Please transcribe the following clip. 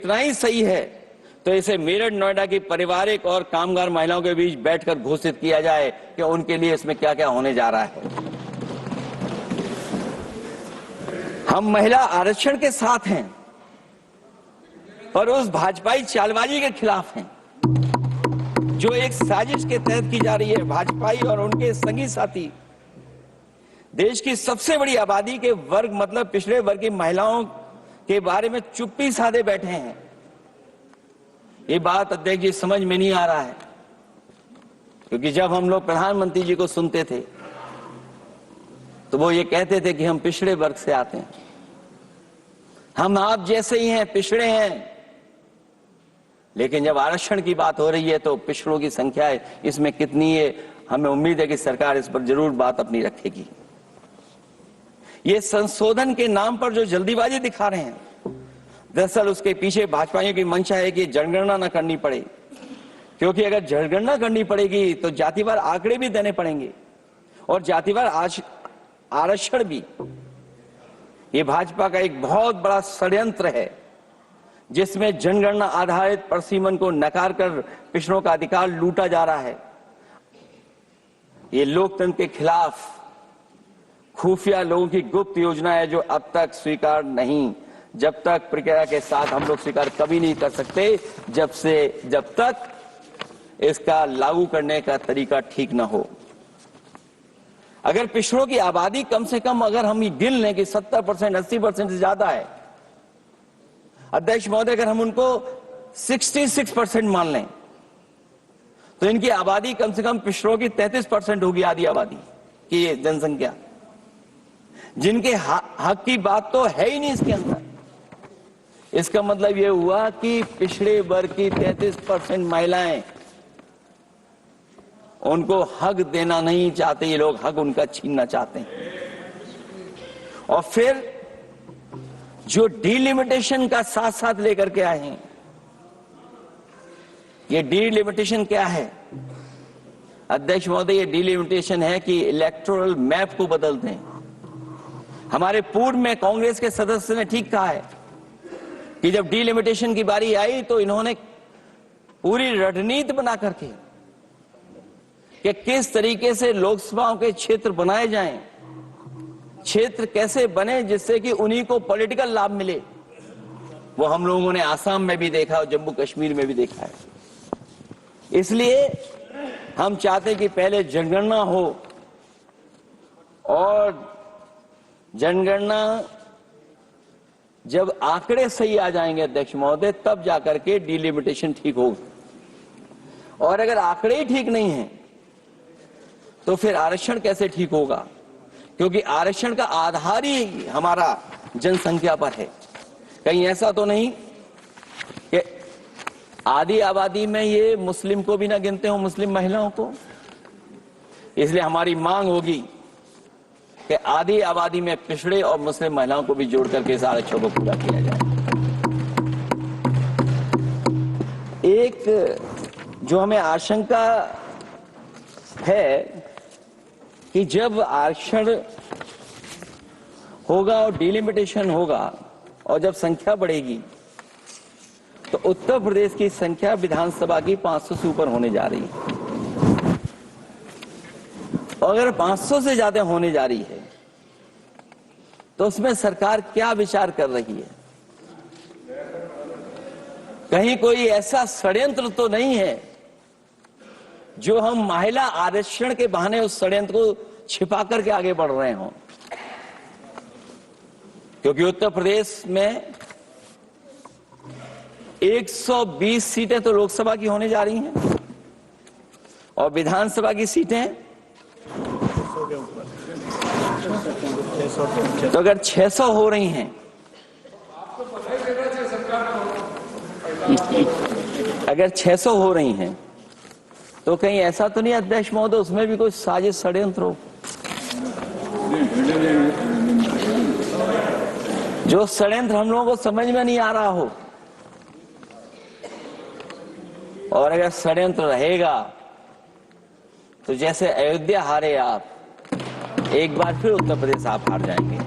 इतना ही सही है तो इसे मेरठ नोएडा की पारिवारिक और कामगार महिलाओं के बीच बैठकर घोषित किया जाए कि उनके लिए इसमें क्या क्या होने जा रहा है। हम महिला आरक्षण के साथ हैं पर उस भाजपाई चालबाजी के खिलाफ हैं जो एक साजिश के तहत की जा रही है। भाजपाई और उनके संगी साथी देश की सबसे बड़ी आबादी के वर्ग मतलब पिछड़े वर्ग की महिलाओं के बारे में चुप्पी साधे बैठे हैं। ये बात अध्यक्ष जी समझ में नहीं आ रहा है, क्योंकि जब हम लोग प्रधानमंत्री जी को सुनते थे तो वो ये कहते थे कि हम पिछड़े वर्ग से आते हैं, हम आप जैसे ही हैं, पिछड़े हैं। लेकिन जब आरक्षण की बात हो रही है तो पिछड़ों की संख्या इसमें कितनी है, हमें उम्मीद है कि सरकार इस पर जरूर बात अपनी रखेगी। ये संशोधन के नाम पर जो जल्दीबाजी दिखा रहे हैं, दरअसल उसके पीछे भाजपाइयों की मंशा है कि जनगणना न करनी पड़े, क्योंकि अगर जनगणना करनी पड़ेगी तो जातिवार आंकड़े भी देने पड़ेंगे और जातिवार आरक्षण भी। ये भाजपा का एक बहुत बड़ा षड्यंत्र है जिसमें जनगणना आधारित परसीमन को नकार कर पिछड़ों का अधिकार लूटा जा रहा है। ये लोकतंत्र के खिलाफ खुफिया लोगों की गुप्त योजना है जो अब तक स्वीकार नहीं, जब तक प्रक्रिया के साथ हम लोग स्वीकार कभी नहीं कर सकते जब तक इसका लागू करने का तरीका ठीक ना हो। अगर पिछड़ों की आबादी कम से कम अगर हम ये गिन लें कि 70% 80% से ज्यादा है, अध्यक्ष महोदय, अगर हम उनको 66% मान लें तो इनकी आबादी कम से कम पिछड़ों की 33% होगी, आधी आबादी की जनसंख्या, जिनके हक की बात तो है ही नहीं इसके अंदर। इसका मतलब यह हुआ कि पिछड़े वर्ग की 33% महिलाएं, उनको हक देना नहीं चाहते ये लोग, हक उनका छीनना चाहते हैं। और फिर जो डिलिमिटेशन का साथ साथ लेकर के आए हैं, ये डिलिमिटेशन क्या है अध्यक्ष महोदय? ये डिलिमिटेशन है कि इलेक्टोरल मैप को बदल दें। हमारे पूर्व में कांग्रेस के सदस्य ने ठीक कहा है कि जब डिलिमिटेशन की बारी आई तो इन्होंने पूरी रणनीति बना करके कि किस तरीके से लोकसभाओं के क्षेत्र बनाए जाएं, क्षेत्र कैसे बने जिससे कि उन्हीं को पॉलिटिकल लाभ मिले, वो हम लोगों ने आसाम में भी देखा और जम्मू कश्मीर में भी देखा है। इसलिए हम चाहते हैं कि पहले जनगणना हो और जनगणना जब आंकड़े सही आ जाएंगे अध्यक्ष महोदय, तब जाकर के डिलिमिटेशन ठीक होगा। और अगर आंकड़े ही ठीक नहीं हैं तो फिर आरक्षण कैसे ठीक होगा? क्योंकि आरक्षण का आधार ही हमारा जनसंख्या पर है। कहीं ऐसा तो नहीं कि आधी आबादी में ये मुस्लिम को भी ना गिनते हो, मुस्लिम महिलाओं को। इसलिए हमारी मांग होगी कि आधी आबादी में पिछड़े और मुस्लिम महिलाओं को भी जोड़ करके इस आरक्षण को पूरा किया जाए। एक जो हमें आशंका है कि जब आरक्षण होगा और डिलिमिटेशन होगा और जब संख्या बढ़ेगी तो उत्तर प्रदेश की संख्या विधानसभा की 500 से ऊपर होने जा रही है। और अगर 500 से ज्यादा होने जा रही है तो उसमें सरकार क्या विचार कर रही है? कहीं कोई ऐसा षड्यंत्र तो नहीं है जो हम महिला आरक्षण के बहाने उस षड्यंत्र को छिपा करके आगे बढ़ रहे हों? क्योंकि उत्तर प्रदेश में 120 सीटें तो लोकसभा की होने जा रही हैं और विधानसभा की सीटें तो अगर 600 हो रही हैं, अगर 600 हो रही हैं तो कहीं ऐसा तो नहीं अध्यक्ष महोदय उसमें भी कोई साजिश षड्यंत्र हो? जो षड्यंत्र हम लोगों को समझ में नहीं आ रहा हो। और अगर षड्यंत्र रहेगा तो जैसे अयोध्या हारे आप, एक बार फिर उत्तर प्रदेश आप हार जाएंगे।